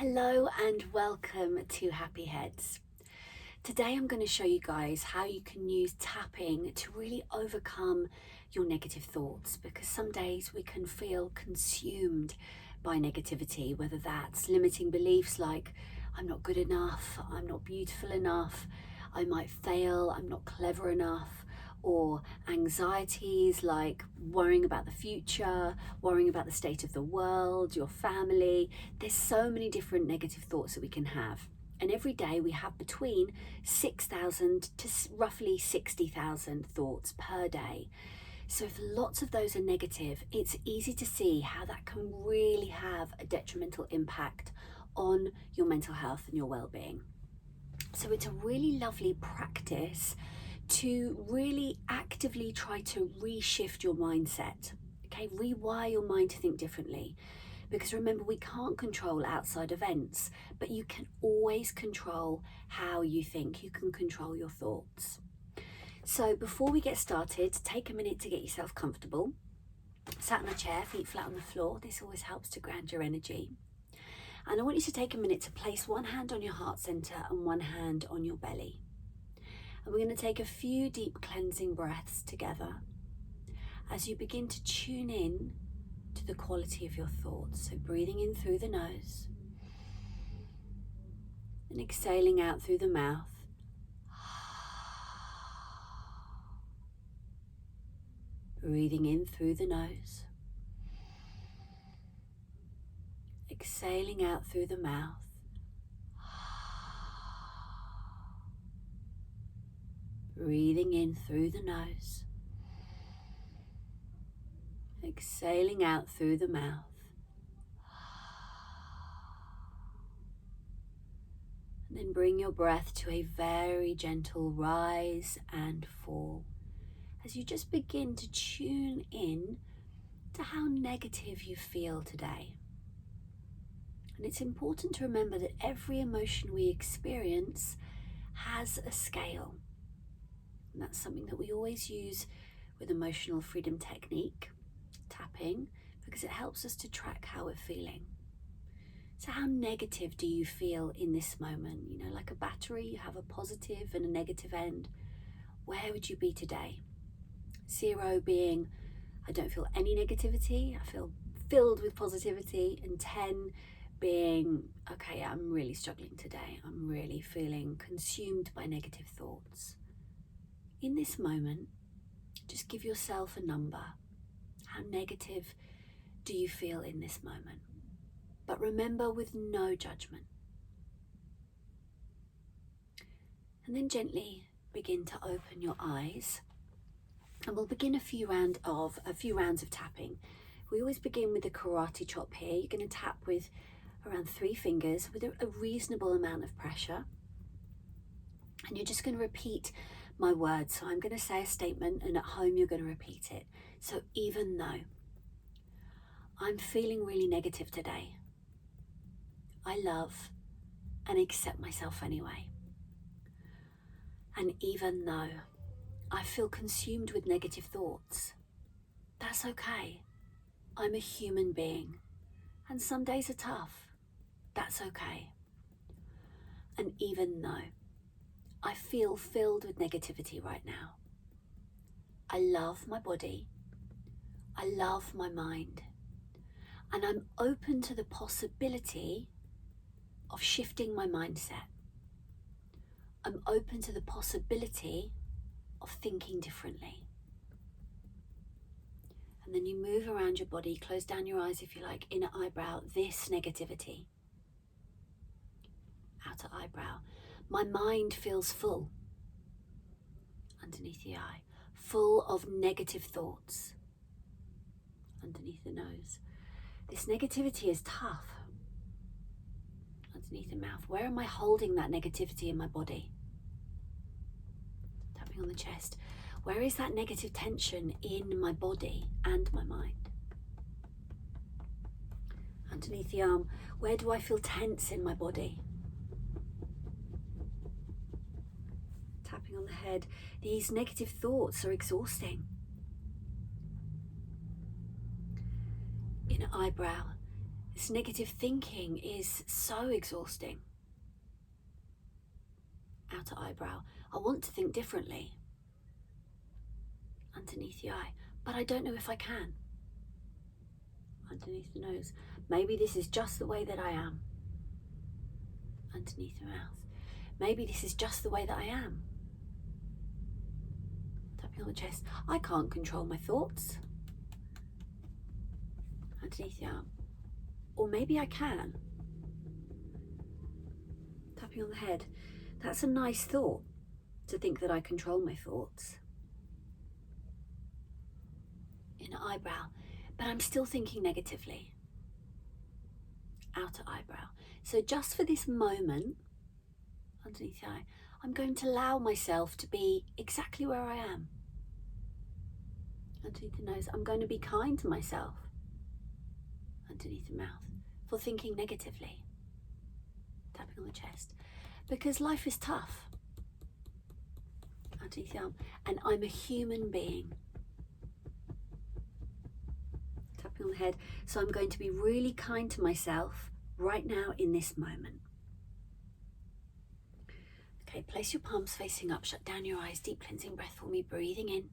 Hello and welcome to Happy Heads. Today I'm going to show you guys how you can use tapping to really overcome your negative thoughts, because some days we can feel consumed by negativity, whether that's limiting beliefs like I'm not good enough, I'm not beautiful enough, I might fail, I'm not clever enough, or anxieties like worrying about the future, worrying about the state of the world, your family. There's so many different negative thoughts that we can have. And every day we have between 6,000 to roughly 60,000 thoughts per day. So if lots of those are negative, it's easy to see how that can really have a detrimental impact on your mental health and your well-being. So it's a really lovely practice to really actively try to reshift your mindset. Okay, rewire your mind to think differently. Because remember, we can't control outside events, but you can always control how you think. You can control your thoughts. So before we get started, take a minute to get yourself comfortable. Sat in a chair, feet flat on the floor. This always helps to ground your energy. And I want you to take a minute to place one hand on your heart center and one hand on your belly. And we're going to take a few deep cleansing breaths together as you begin to tune in to the quality of your thoughts. So breathing in through the nose and exhaling out through the mouth. Breathing in through the nose, exhaling out through the mouth. Breathing in through the nose, exhaling out through the mouth. And then bring your breath to a very gentle rise and fall as you just begin to tune in to how negative you feel today. And it's important to remember that every emotion we experience has a scale. And that's something that we always use with emotional freedom technique, tapping, because it helps us to track how we're feeling. So how negative do you feel in this moment? You know, like a battery, you have a positive and a negative end. Where would you be today? 0 being, I don't feel any negativity, I feel filled with positivity, and 10 being, okay, I'm really struggling today. I'm really feeling consumed by negative thoughts. In this moment, just give yourself a number. How negative do you feel in this moment? But remember, with no judgment. And then gently begin to open your eyes. And we'll begin a few rounds of tapping. We always begin with the karate chop here. You're going to tap with around 3 fingers with a reasonable amount of pressure. And you're just going to repeat my words. So I'm going to say a statement, and at home you're going to repeat it. So even though I'm feeling really negative today, I love and accept myself anyway. And even though I feel consumed with negative thoughts, that's okay. I'm a human being, and some days are tough. That's okay. And even though I feel filled with negativity right now, I love my body, I love my mind, and I'm open to the possibility of shifting my mindset. I'm open to the possibility of thinking differently. And then you move around your body, close down your eyes if you like, inner eyebrow, this negativity. Outer eyebrow. My mind feels full. Underneath the eye. Full of negative thoughts. Underneath the nose. This negativity is tough. Underneath the mouth. Where am I holding that negativity in my body? Tapping on the chest. Where is that negative tension in my body and my mind? Underneath the arm. Where do I feel tense in my body? Tapping on the head. These negative thoughts are exhausting. Inner eyebrow. This negative thinking is so exhausting. Outer eyebrow. I want to think differently. Underneath the eye. But I don't know if I can. Underneath the nose. Maybe this is just the way that I am. Underneath the mouth. Maybe this is just the way that I am. Tapping on the chest. I can't control my thoughts. Underneath the arm. Or maybe I can. Tapping on the head. That's a nice thought, to think that I control my thoughts. Inner eyebrow. But I'm still thinking negatively. Outer eyebrow. So just for this moment, underneath the eye, I'm going to allow myself to be exactly where I am. Underneath the nose, I'm going to be kind to myself. Underneath the mouth, for thinking negatively. Tapping on the chest. Because life is tough. Underneath the arm. And I'm a human being. Tapping on the head. So I'm going to be really kind to myself right now in this moment. Okay, place your palms facing up, shut down your eyes, deep cleansing breath for me, breathing in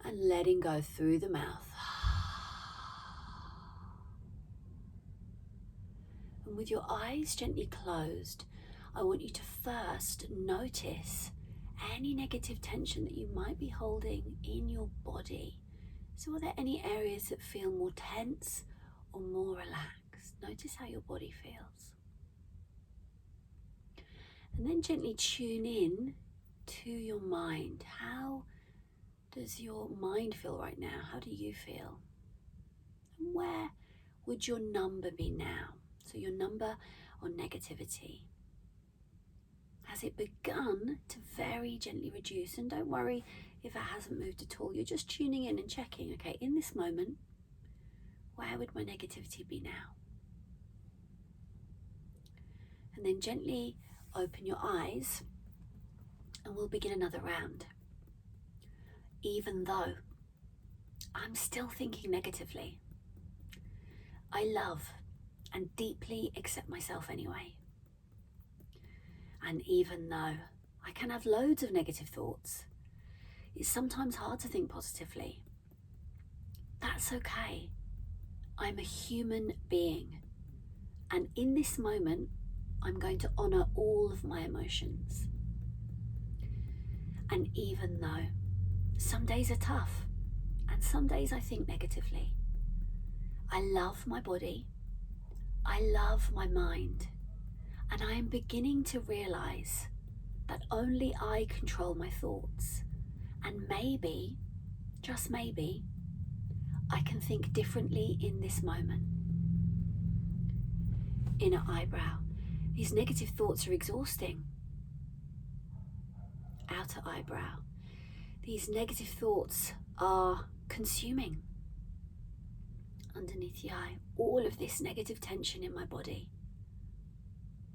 and letting go through the mouth. And with your eyes gently closed, I want you to first notice any negative tension that you might be holding in your body. So are there any areas that feel more tense or more relaxed? Notice how your body feels. And then gently tune in to your mind. How does your mind feel right now? How do you feel? And where would your number be now? So your number on negativity. Has it begun to very gently reduce? And don't worry if it hasn't moved at all. You're just tuning in and checking, okay, in this moment, where would my negativity be now? And then gently open your eyes and we'll begin another round. Even though I'm still thinking negatively, I love and deeply accept myself anyway. And even though I can have loads of negative thoughts, it's sometimes hard to think positively. That's okay. I'm a human being. And in this moment, I'm going to honor all of my emotions. And even though some days are tough and some days I think negatively, I love my body, I love my mind, and I am beginning to realize that only I control my thoughts. And maybe, just maybe, I can think differently in this moment. Inner eyebrow. These negative thoughts are exhausting. Outer eyebrow. These negative thoughts are consuming. Underneath the eye, all of this negative tension in my body.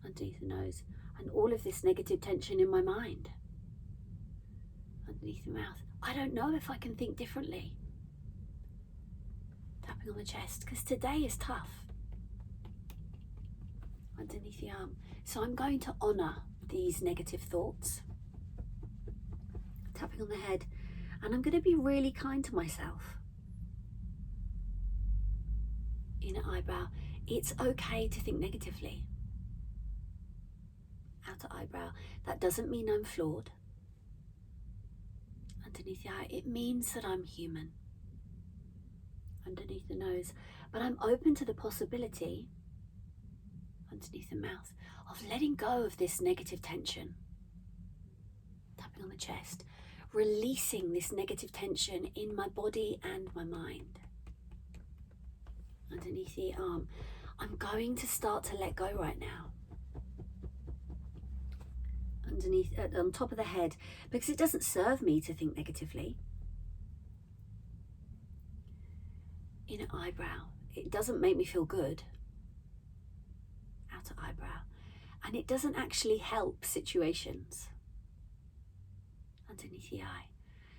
Underneath the nose, and all of this negative tension in my mind. Underneath the mouth. I don't know if I can think differently. Tapping on the chest, because today is tough. Underneath the arm. So I'm going to honor these negative thoughts. Tapping on the head, and I'm going to be really kind to myself. Inner eyebrow. It's okay to think negatively. Outer eyebrow. That doesn't mean I'm flawed. Underneath the eye, it means that I'm human. Underneath the nose, but I'm open to the possibility, underneath the mouth, of letting go of this negative tension. Tapping on the chest, releasing this negative tension in my body and my mind. Underneath the arm, I'm going to start to let go right now. Underneath, on top of the head, because it doesn't serve me to think negatively. Inner eyebrow, it doesn't make me feel good. Outer eyebrow, and it doesn't actually help situations. Underneath the eye.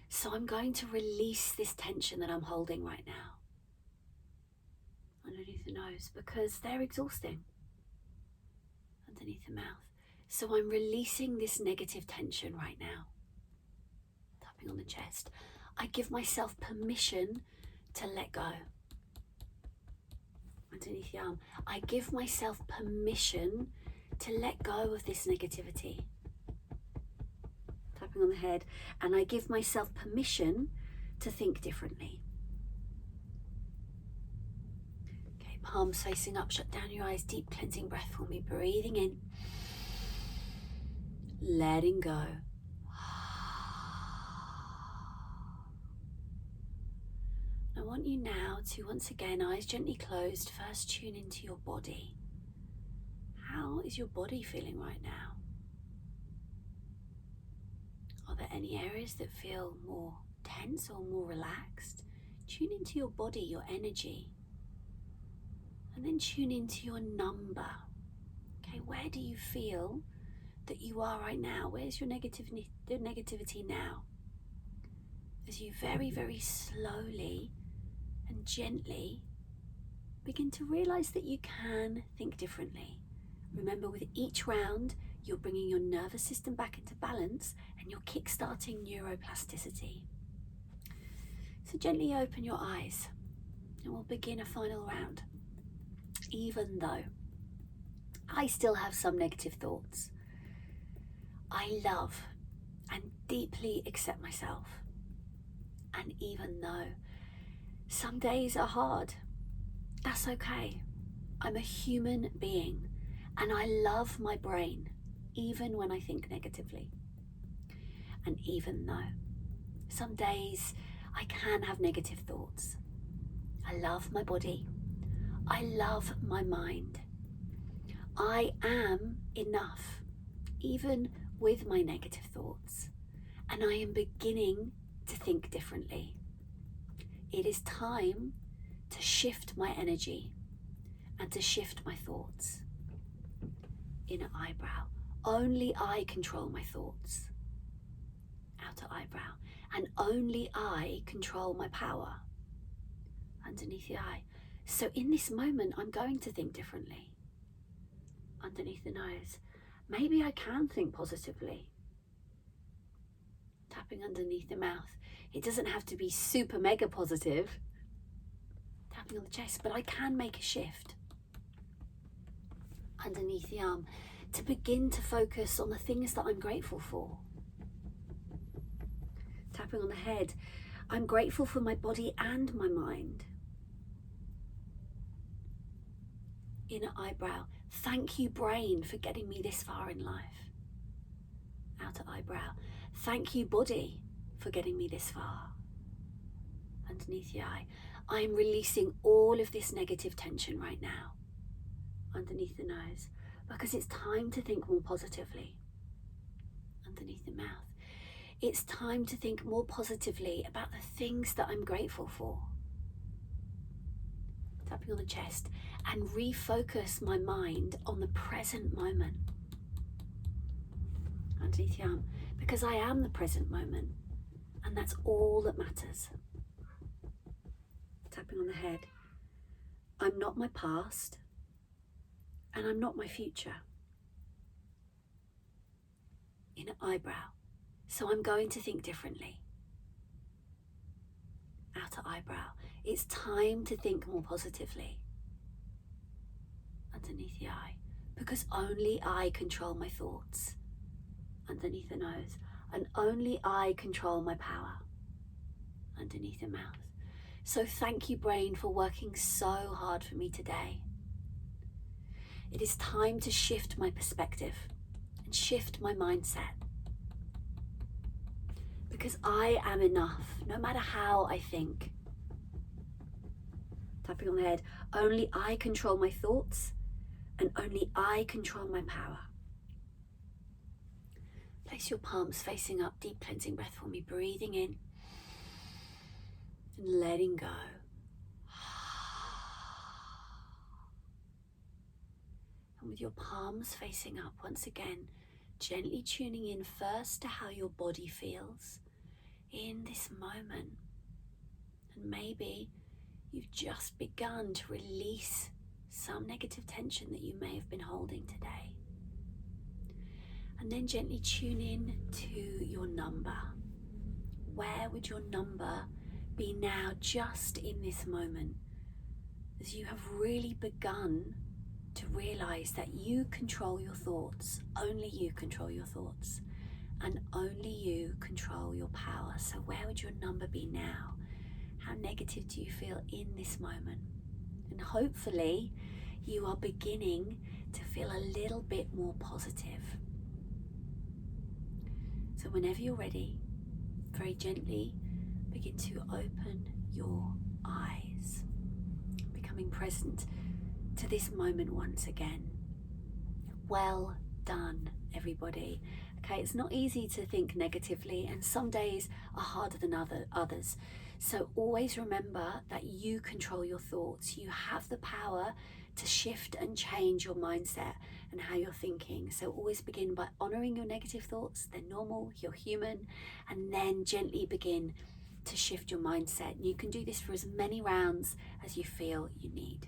So I'm going to release this tension that I'm holding right now. the nose, because they're exhausting. Underneath the mouth. So I'm releasing this negative tension right now. Tapping on the chest. I give myself permission to let go. Underneath the arm. I give myself permission to let go of this negativity. Tapping on the head. And I give myself permission to think differently. Okay, palms facing up, shut down your eyes, deep cleansing breath for me, breathing in, letting go. I want you now to, once again, eyes gently closed, first tune into your body. How is your body feeling right now? Are there any areas that feel more tense or more relaxed? Tune into your body, your energy. And then tune into your number. Okay, where do you feel that you are right now? Where's your negativity now? As you very, very slowly and gently begin to realize that you can think differently. Remember, with each round, you're bringing your nervous system back into balance and you're kickstarting neuroplasticity. So gently open your eyes and we'll begin a final round. Even though I still have some negative thoughts, I love and deeply accept myself. And even though some days are hard, that's okay. I'm a human being and I love my brain, even when I think negatively. And even though some days I can have negative thoughts, I love my body. I love my mind. I am enough, even with my negative thoughts. And I am beginning to think differently. It is time to shift my energy and to shift my thoughts. Inner eyebrow. Only I control my thoughts. Outer eyebrow. And only I control my power. Underneath the eye. So in this moment, I'm going to think differently. Underneath the nose. Maybe I can think positively. Tapping underneath the mouth. It doesn't have to be super mega positive. Tapping on the chest, but I can make a shift. Underneath the arm, to begin to focus on the things that I'm grateful for. Tapping on the head, I'm grateful for my body and my mind. Inner eyebrow, thank you brain for getting me this far in life. Outer eyebrow, thank you body for getting me this far. Underneath the eye, I'm releasing all of this negative tension right now. Underneath the nose, because it's time to think more positively. Underneath the mouth, it's time to think more positively about the things that I'm grateful for. Tapping on the chest and refocus my mind on the present moment. Underneath the arm, because I am the present moment and that's all that matters. Tapping on the head, I'm not my past and I'm not my future. Inner eyebrow, so I'm going to think differently. Outer eyebrow, it's time to think more positively. Underneath the eye, because only I control my thoughts. Underneath the nose, and only I control my power. Underneath the mouth. So thank you, brain, for working so hard for me today. It is time to shift my perspective and shift my mindset. Because I am enough, no matter how I think. Tapping on the head, only I control my thoughts and only I control my power. Place your palms facing up, deep cleansing breath for me, breathing in and letting go. And with your palms facing up, once again, gently tuning in first to how your body feels in this moment. And maybe you've just begun to release some negative tension that you may have been holding today. And then gently tune in to your number. Where would your number be now, just in this moment, as you have really begun to realize that you control your thoughts, only you control your thoughts, and only you control your power. So where would your number be now? How negative do you feel in this moment? And hopefully you are beginning to feel a little bit more positive. So whenever you're ready, very gently begin to open your eyes, becoming present to this moment once again. Well done, everybody. Okay, it's not easy to think negatively, and some days are harder than others. So always remember that you control your thoughts. You have the power to shift and change your mindset and how you're thinking. So always begin by honoring your negative thoughts. They're normal, you're human, and then gently begin to shift your mindset. You can do this for as many rounds as you feel you need.